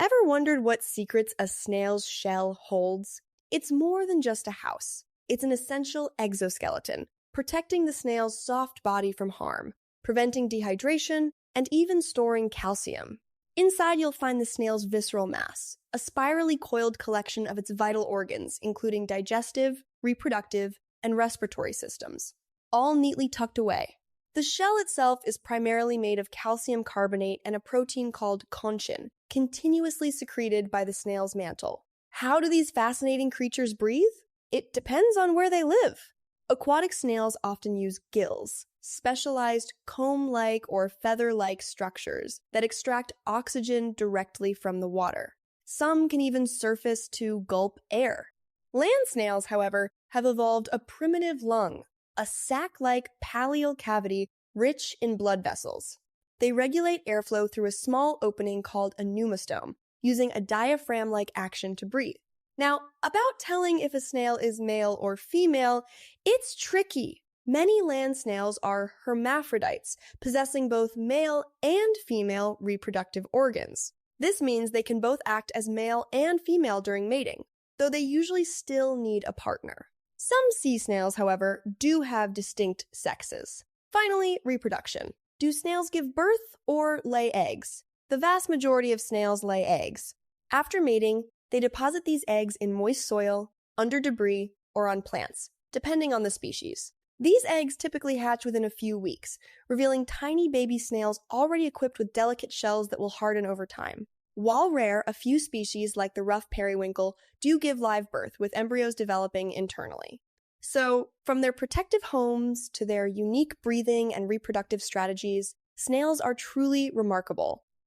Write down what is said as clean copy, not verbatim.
Ever wondered what secrets a snail's shell holds? It's more than just a house. It's an essential exoskeleton, protecting the snail's soft body from harm, preventing dehydration, and even storing calcium. Inside, you'll find the snail's visceral mass, a spirally coiled collection of its vital organs, including digestive, reproductive, and respiratory systems, all neatly tucked away. The shell itself is primarily made of calcium carbonate and a protein called conchin, continuously secreted by the snail's mantle. How do these fascinating creatures breathe? It depends on where they live. Aquatic snails often use gills, specialized comb-like or feather-like structures that extract oxygen directly from the water. Some can even surface to gulp air. Land snails, however, have evolved a primitive lung, a sac-like pallial cavity rich in blood vessels. They regulate airflow through a small opening called a pneumostome, using a diaphragm-like action to breathe. Now, about telling if a snail is male or female, it's tricky. Many land snails are hermaphrodites, possessing both male and female reproductive organs. This means they can both act as male and female during mating, though they usually still need a partner. Some sea snails, however, do have distinct sexes. Finally, reproduction. Do snails give birth or lay eggs? The vast majority of snails lay eggs. After mating, they deposit these eggs in moist soil, under debris, or on plants, depending on the species. These eggs typically hatch within a few weeks, revealing tiny baby snails already equipped with delicate shells that will harden over time. While rare, a few species, like the rough periwinkle, do give live birth, with embryos developing internally. So, from their protective homes to their unique breathing and reproductive strategies, snails are truly remarkable.